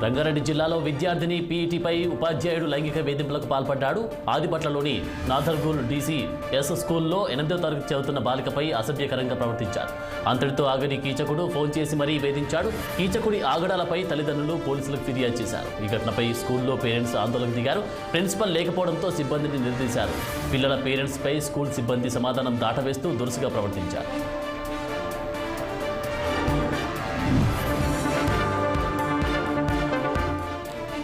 రంగారెడ్డి జిల్లాలో విద్యార్థిని పీఈటీపై ఉపాధ్యాయుడు లైంగిక వేధింపులకు పాల్పడ్డాడు. ఆదిపట్లలోని నాథర్గూల్ డీసీఎస్ స్కూల్లో 8వ తరగతి చదువుతున్న బాలికపై అసభ్యకరంగా ప్రవర్తించాడు. అంతటితో ఆగని కీచకుడు ఫోన్ చేసి మరీ వేధించాడు. కీచకుడి ఆగడాలపై తల్లిదండ్రులు పోలీసులకు ఫిర్యాదు చేశారు. ఈ ఘటనపై స్కూల్లో పేరెంట్స్ ఆందోళనకు దిగారు. ప్రిన్సిపల్ లేకపోవడంతో సిబ్బందిని నిలదీశారు. పిల్లల పేరెంట్స్పై స్కూల్ సిబ్బంది సమాధానం దాటవేస్తూ దురుసుగా ప్రవర్తించారు.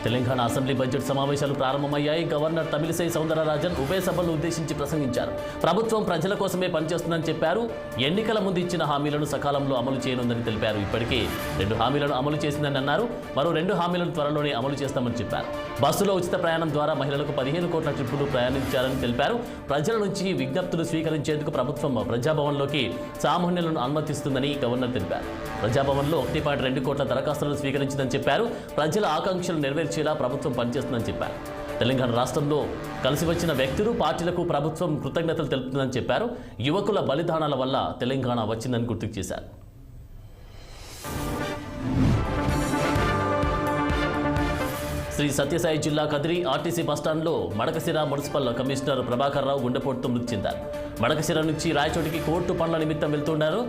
తెలంగాణ అసెంబ్లీ బడ్జెట్ సమావేశాలు ప్రారంభమయ్యాయి. గవర్నర్ తమిళిసై సౌందరరాజన్ ఉభయ సభలను ఉద్దేశించి ప్రసంగించారు. ప్రభుత్వం ప్రజల కోసమే పనిచేస్తుందని చెప్పారు. ఎన్నికల ముందు ఇచ్చిన హామీలను సకాలంలో అమలు చేయనుందని తెలిపారు. ఇప్పటికే 2 హామీలను అమలు చేసిందని అన్నారు. మరో 2 హామీలను త్వరలోనే అమలు చేస్తామని చెప్పారు. బస్సులో ఉచిత ప్రయాణం ద్వారా మహిళలకు 15 కోట్ల ట్రిప్పులు ప్రయాణించారని తెలిపారు. ప్రజల నుంచి విజ్ఞప్తులు స్వీకరించేందుకు ప్రభుత్వం ప్రజాభవన్లోకి సామాన్యులను అనుమతిస్తుందని గవర్నర్ తెలిపారు. ప్రజాభవన్లో 1.2 కోట్ల దరఖాస్తులను స్వీకరించిందని చెప్పారు. ప్రజల ఆకాంక్షలు నెరవేర్చేలా ప్రభుత్వం పనిచేస్తుందని చెప్పారు. తెలంగాణ రాష్ట్రంలో కలిసి వచ్చిన వ్యక్తులు పార్టీలకు ప్రభుత్వం కృతజ్ఞతలు తెలుపుతుందని చెప్పారు. యువకుల బలిదానాల వల్ల తెలంగాణ వచ్చిందని గుర్తుకు చేశారు. శ్రీ సత్యసాయి జిల్లా కదిరి ఆర్టీసీ బస్టాండ్లో మడకశిర మున్సిపల్ కమిషనర్ ప్రభాకర్ రావు గుండెపోటుతో మృతి చెందారు. మడకశిర నుంచి రాయచోటికి కోర్టు పనుల నిమిత్తం వెళ్తున్నారు.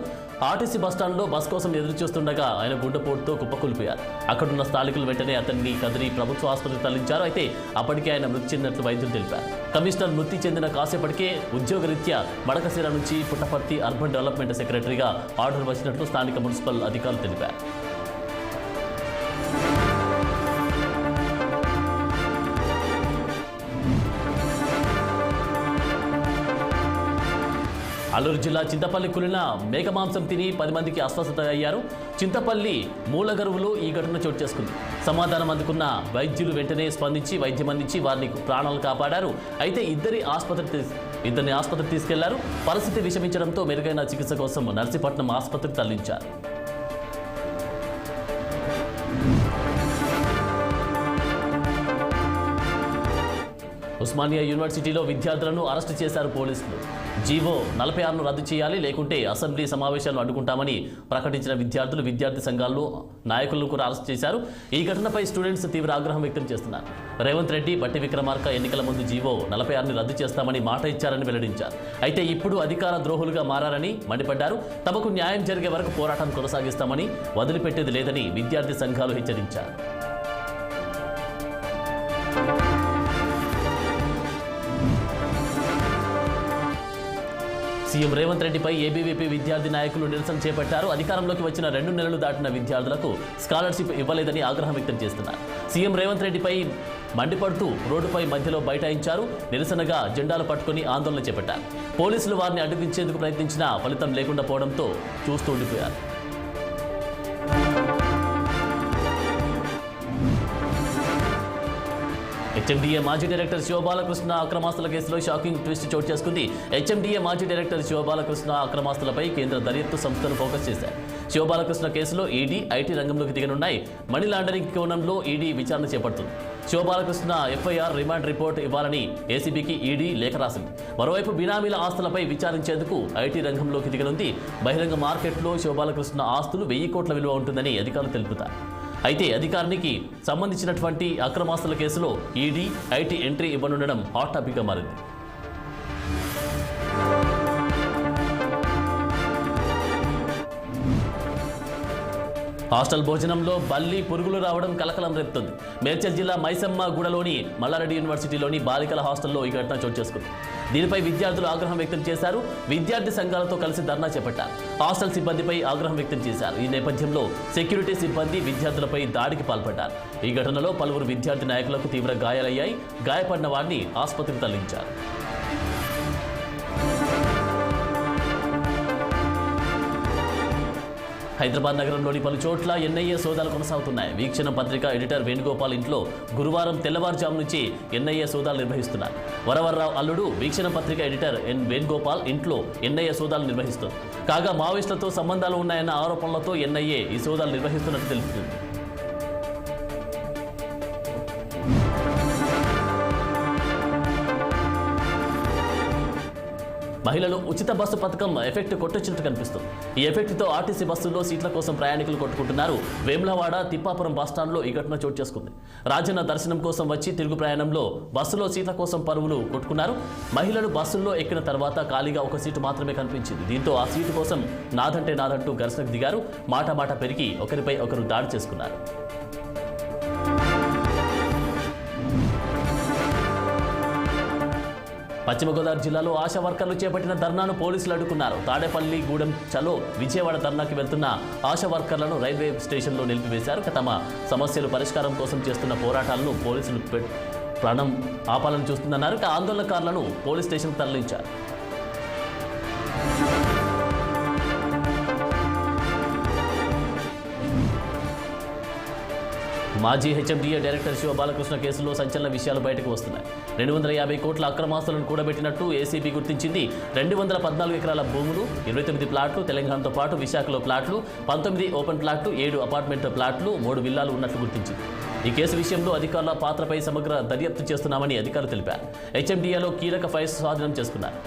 ఆర్టీసీ బస్టాండ్లో బస్ కోసం ఎదురు చూస్తుండగా ఆయన గుండెపోటుతో కుప్పకూలిపోయారు. అక్కడున్న స్థానికులు వెంటనే అతన్ని కదిరి ప్రభుత్వ ఆసుపత్రికి తరలించారు. అయితే అప్పటికే ఆయన మృతి చెందినట్లు వైద్యులు తెలిపారు. కమిషనర్ మృతి చెందిన కాసేపటికే ఉద్యోగరీత్యా మడకశిర నుంచి పుట్టపర్తి అర్బన్ డెవలప్మెంట్ సెక్రటరీగా ఆర్డర్ వచ్చినట్లు స్థానిక మున్సిపల్ అధికారులు తెలిపారు. అల్లూరు జిల్లా చింతపల్లి కులిన మేకమాంసం తిని 10 మందికి అస్వస్థత అయ్యారు. చింతపల్లి మూలగరువులో ఈ ఘటన చోటు చేసుకుంది. సమాధానం అందుకున్న వైద్యులు వెంటనే స్పందించి వైద్యం అందించి వారిని ప్రాణాలు కాపాడారు. అయితే ఇద్దరిని ఆసుపత్రికి తీసుకెళ్లారు. పరిస్థితి విషమించడంతో మెరుగైన చికిత్స కోసం నర్సీపట్నం ఆసుపత్రికి తరలించారు. ఉస్మానియా యూనివర్సిటీలో విద్యార్థులను అరెస్టు చేశారు పోలీసులు. జీవో 46ను రద్దు చేయాలి, లేకుంటే అసెంబ్లీ సమావేశాలను అడ్డుకుంటామని ప్రకటించిన విద్యార్థులు విద్యార్థి సంఘాల్లో నాయకులను కూడా అరెస్టు చేశారు. ఈ ఘటనపై స్టూడెంట్స్ తీవ్ర ఆగ్రహం వ్యక్తం చేస్తున్నారు. రేవంత్ రెడ్డి, బట్టి విక్రమార్క ఎన్నికల ముందు జీవో 46ని రద్దు చేస్తామని మాట ఇచ్చారని వెల్లడించారు. అయితే ఇప్పుడు అధికార ద్రోహులుగా మారారని మండిపడ్డారు. తమకు న్యాయం జరిగే వరకు పోరాటం కొనసాగిస్తామని, వదిలిపెట్టేది లేదని విద్యార్థి సంఘాలు హెచ్చరించారు. సీఎం రేవంత్ రెడ్డిపై ఏబీవీపీ విద్యార్థి నాయకులు నిరసన చేపట్టారు. అధికారంలోకి వచ్చిన 2 నెలలు దాటిన విద్యార్థులకు స్కాలర్షిప్ ఇవ్వలేదని ఆగ్రహం వ్యక్తం చేస్తున్నారు. సీఎం రేవంత్ రెడ్డిపై మండిపడుతూ రోడ్డుపై మధ్యలో బైఠాయించారు. నిరసనగా జెండాలు పట్టుకుని ఆందోళన చేపట్టారు. పోలీసులు వారిని అడ్డుపించేందుకు ప్రయత్నించినా ఫలితం లేకుండా పోవడంతో చూస్తూ ఉండిపోయారు. హెచ్ఎండిఏ మాజీ డైరెక్టర్ శివబాలకృష్ణ అక్రమాస్తుల కేసులో షాకింగ్ ట్విస్ట్ చోటు చేసుకుంది. హెచ్ఎండిఏ మాజీ డైరెక్టర్ శివబాలకృష్ణ అక్రమాస్తులపై కేంద్ర దర్యాప్తు సంస్థలు ఫోకస్ చేశాయి. శివబాలకృష్ణ కేసులో ఈడీ, ఐటీ రంగంలోకి దిగనున్నాయి. మనీ లాండరింగ్ కోణంలో ఈడీ విచారణ చేపడుతుంది. శివబాలకృష్ణ ఎఫ్ఐఆర్ రిమాండ్ రిపోర్ట్ ఇవ్వాలని ఏసీబీకి ఈడీ లేఖ రాసింది. మరోవైపు బినామీల ఆస్తులపై విచారించేందుకు ఐటీ రంగంలోకి దిగనుంది. బహిరంగ మార్కెట్లో శివబాలకృష్ణ ఆస్తులు 1000 కోట్ల విలువ ఉంటుందని అధికారులు తెలుపుతారు. అయితే అధికారికి సంబంధించినటువంటి అక్రమాస్తుల కేసులో ఈడీ, ఐటీ ఎంట్రీ ఇవ్వనుండడం హాట్ టాపిక్గా మారింది. హాస్టల్ భోజనంలో బల్లి, పురుగులు రావడం కలకలం రేపుతుంది. మేడ్చల్ జిల్లా మైసమ్మ గూడలోని మల్లారెడ్డి యూనివర్సిటీలోని బాలికల హాస్టల్లో ఈ ఘటన చోటు చేసుకుంది. దీనిపై విద్యార్థులు ఆగ్రహం వ్యక్తం చేశారు. విద్యార్థి సంఘాలతో కలిసి ధర్నా చేపట్టారు. హాస్టల్ సిబ్బందిపై ఆగ్రహం వ్యక్తం చేశారు. ఈ నేపథ్యంలో సెక్యూరిటీ సిబ్బంది విద్యార్థులపై దాడికి పాల్పడ్డారు. ఈ ఘటనలో పలువురు విద్యార్థి నాయకులకు తీవ్ర గాయాలయ్యాయి. గాయపడిన వారిని ఆసుపత్రికి తరలించారు. హైదరాబాద్ నగరంలోని పలు చోట్ల ఎన్ఐఏ సోదాలు కొనసాగుతున్నాయి. వీక్షణ పత్రిక ఎడిటర్ వేణుగోపాల్ ఇంట్లో గురువారం తెల్లవారుజాము నుంచి ఎన్ఐఏ సోదాలు నిర్వహిస్తున్నారు. వరవర్రావు అల్లుడు వీక్షణ పత్రిక ఎడిటర్ వేణుగోపాల్ ఇంట్లో ఎన్ఐఏ సోదాలు నిర్వహిస్తుంది. కాగా మావోయిస్టులతో సంబంధాలు ఉన్నాయన్న ఆరోపణలతో ఎన్ఐఏ ఈ సోదాలు నిర్వహిస్తున్నట్టు తెలుస్తుంది. మహిళలు ఉచిత బస్సు పథకం ఎఫెక్ట్ కొట్టొచ్చినట్టు కనిపిస్తుంది. ఈ ఎఫెక్ట్తో ఆర్టీసీ బస్సుల్లో సీట్ల కోసం ప్రయాణికులు కొట్టుకుంటున్నారు. వేములవాడ తిప్పాపురం బస్టాండ్లో ఈ ఘటన చోటు చేసుకుంది. రాజన్న దర్శనం కోసం వచ్చి తిరుగు ప్రయాణంలో బస్సులో సీట్ల కోసం పరువులు కొట్టుకున్నారు. మహిళలు బస్సుల్లో ఎక్కిన తర్వాత ఖాళీగా ఒక సీటు మాత్రమే కనిపించింది. దీంతో ఆ సీటు కోసం నాదంటే నాదంటూ ఘర్షణకు దిగారు. మాట పెరిగి ఒకరిపై ఒకరు దాడి చేసుకున్నారు. పశ్చిమ గోదావరి జిల్లాలో ఆశా వర్కర్లు చేపట్టిన ధర్నాను పోలీసులు అడ్డుకున్నారు. తాడేపల్లి గూడెం చలో విజయవాడ ధర్నాకి వెళ్తున్న ఆశా వర్కర్లను రైల్వే స్టేషన్లో నిలిపివేశారు. తమ సమస్యలు పరిష్కారం కోసం చేస్తున్న పోరాటాలను పోలీసులు ప్రాణం ఆపాలని చూస్తుందన్నారు. ఆందోళనకారులను పోలీస్ స్టేషన్కు తరలించారు. మాజీ హెచ్ఎండిఏ డైరెక్టర్ శివ బాలకృష్ణ కేసులో సంచలన విషయాలు బయటకు వస్తున్నాయి. 250 కోట్ల అక్రమాస్తులను కూడబెట్టినట్టు ఏసీబీ గుర్తించింది. 214 ఎకరాల భూములు, 29 ప్లాట్లు, తెలంగాణతో పాటు విశాఖలో ప్లాట్లు, 19 ఓపెన్ ప్లాట్లు, 7 అపార్ట్మెంట్ ప్లాట్లు, 3 విల్లాలు ఉన్నట్లు గుర్తించింది. ఈ కేసు విషయంలో అధికారుల పాత్రపై సమగ్ర దర్యాప్తు చేస్తున్నామని అధికారులు తెలిపారు. హెచ్ఎండిఏలో కీలక ఫైల్స్ స్వాధీనం చేసుకున్నారు.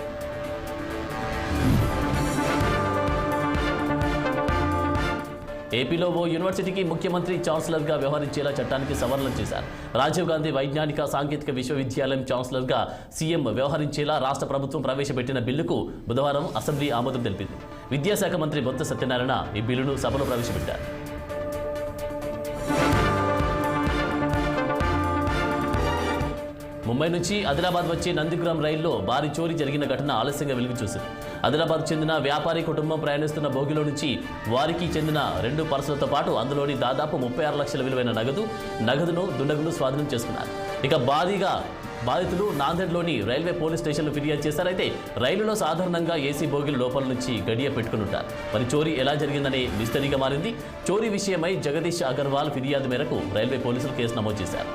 ఏపీలో ఓ యూనివర్సిటీకి ముఖ్యమంత్రి ఛాన్సలర్గా వ్యవహరించేలా చట్టానికి సవరణలు చేశారు. రాజీవ్ గాంధీ వైజ్ఞానిక సాంకేతిక విశ్వవిద్యాలయం ఛాన్సలర్గా సీఎం వ్యవహరించేలా రాష్ట్ర ప్రభుత్వం ప్రవేశపెట్టిన బిల్లుకు బుధవారం అసెంబ్లీ ఆమోదం తెలిపింది. విద్యాశాఖ మంత్రి బొత్స సత్యనారాయణ ఈ బిల్లును సభలో ప్రవేశపెట్టారు. ముంబై నుంచి ఆదిలాబాద్ వచ్చే నందిగ్రామ్ రైల్లో భారీ చోరీ జరిగిన ఘటన ఆలస్యంగా వెలుగు చూసింది. ఆదిలాబాద్ చెందిన వ్యాపారి కుటుంబం ప్రయాణిస్తున్న బోగిలో నుంచి వారికి చెందిన 2 పర్సులతో పాటు అందులోని దాదాపు 36 లక్షల విలువైన నగదును దుండగులు స్వాధీనం చేసుకున్నారు. ఇక బాధితులు నాందేడ్లోని రైల్వే పోలీస్ స్టేషన్లో ఫిర్యాదు చేశారైతే రైలులో సాధారణంగా ఏసీ బోగిల లోపల నుంచి గడియ పెట్టుకుని ఉంటారు. మరి చోరీ ఎలా జరిగిందనే మిస్టరీగా మారింది. చోరీ విషయమై జగదీష్ అగర్వాల్ ఫిర్యాదు మేరకు రైల్వే పోలీసులు కేసు నమోదు చేశారు.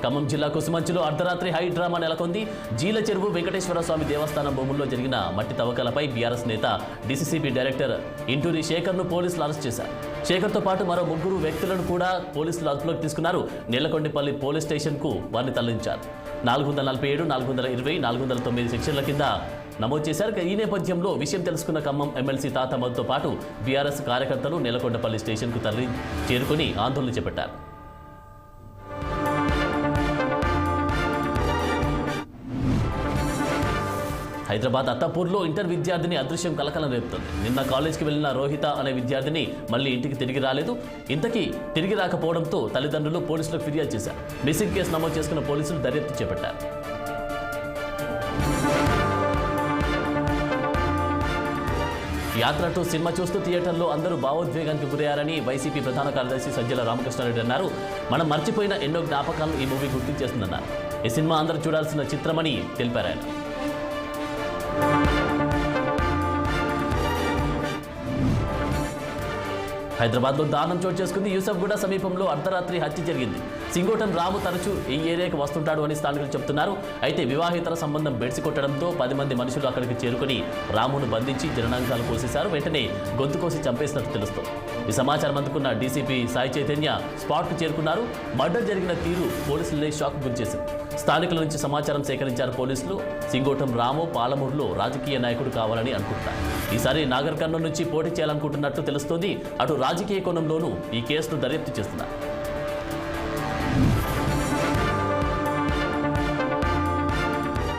ఖమ్మం జిల్లా కుసుమంచిలో అర్ధరాత్రి హై డ్రామా నెలకొంది. జీల చెరువు వెంకటేశ్వర స్వామి దేవస్థానం భూముల్లో జరిగిన మట్టి తవ్వకాలపై బీఆర్ఎస్ నేత డీసీసీబీ డైరెక్టర్ ఇంటూరి శేఖర్ను పోలీసులు అరెస్ట్ చేశారు. శేఖర్తో పాటు మరో 3 వ్యక్తులను కూడా పోలీసులు అదుపులోకి తీసుకున్నారు. నీలకొండపల్లి పోలీస్ స్టేషన్కు వారిని తరలించారు. 447, 420, 409 సెక్షన్ల కింద నమోదు చేశారు. ఈ నేపథ్యంలో విషయం తెలుసుకున్న ఖమ్మం ఎమ్మెల్సీ తాత మధుతో పాటు బీఆర్ఎస్ కార్యకర్తలు నీలకొండపల్లి స్టేషన్కు చేరుకుని ఆందోళన చేపట్టారు. హైదరాబాద్ అత్తాపూర్లో ఇంటర్ విద్యార్థిని అదృశ్యం కలకలం రేపుతుంది. నిన్న కాలేజీకి వెళ్లిన రోహిత అనే విద్యార్థిని మళ్లీ ఇంటికి తిరిగి రాలేదు. ఇంతకీ తిరిగి రాకపోవడంతో తల్లిదండ్రులు పోలీసులకు ఫిర్యాదు చేశారు. మిస్సింగ్ కేసు నమోదు చేసుకున్న పోలీసులు దర్యాప్తు చేపట్టారు. యాత్ర టు సినిమా చూస్తూ థియేటర్లో అందరూ భావోద్వేగానికి గురయ్యారని వైసీపీ ప్రధాన కార్యదర్శి సజ్జల రామకృష్ణారెడ్డి అన్నారు. మనం మర్చిపోయిన ఎన్నో జ్ఞాపకాలను ఈ మూవీ గుర్తు చేస్తుందన్నారు. ఈ సినిమా అందరూ చూడాల్సిన చిత్రమని తెలిపారు ఆయన. హైదరాబాద్లో దారుణం చోటు చేసుకుంది. యూసఫ్గూడ సమీపంలో అర్ధరాత్రి హత్య జరిగింది. సింగోటం రాము తరచూ ఈ ఏరియాకి వస్తుంటాడు అని స్థానికులు చెబుతున్నారు. అయితే వివాహేతర సంబంధం బెడిసి కొట్టడంతో 10 మంది మనుషులు అక్కడికి చేరుకుని రామును బంధించి జననాంగాలు కోసేశారు. వెంటనే గొంతు కోసి చంపేసినట్టు తెలుస్తోంది. ఈ సమాచారం అందుకున్న డీసీపీ సాయి చైతన్య స్పాట్కు చేరుకున్నారు. మర్డర్ జరిగిన తీరు పోలీసులనే షాక్ గురిచేసింది. స్థానికుల నుంచి సమాచారం సేకరించారు పోలీసులు. సింగోటం రాము పాలమూరులో రాజకీయ నాయకుడు కావాలని అనుకుంటున్నారు. ఈసారి నాగర్ కర్నూలు నుంచి పోటీ చేయాలనుకుంటున్నట్టు తెలుస్తోంది. అటు రాజకీయ కోణంలోనూ ఈ కేసును దర్యాప్తు చేస్తున్నారు.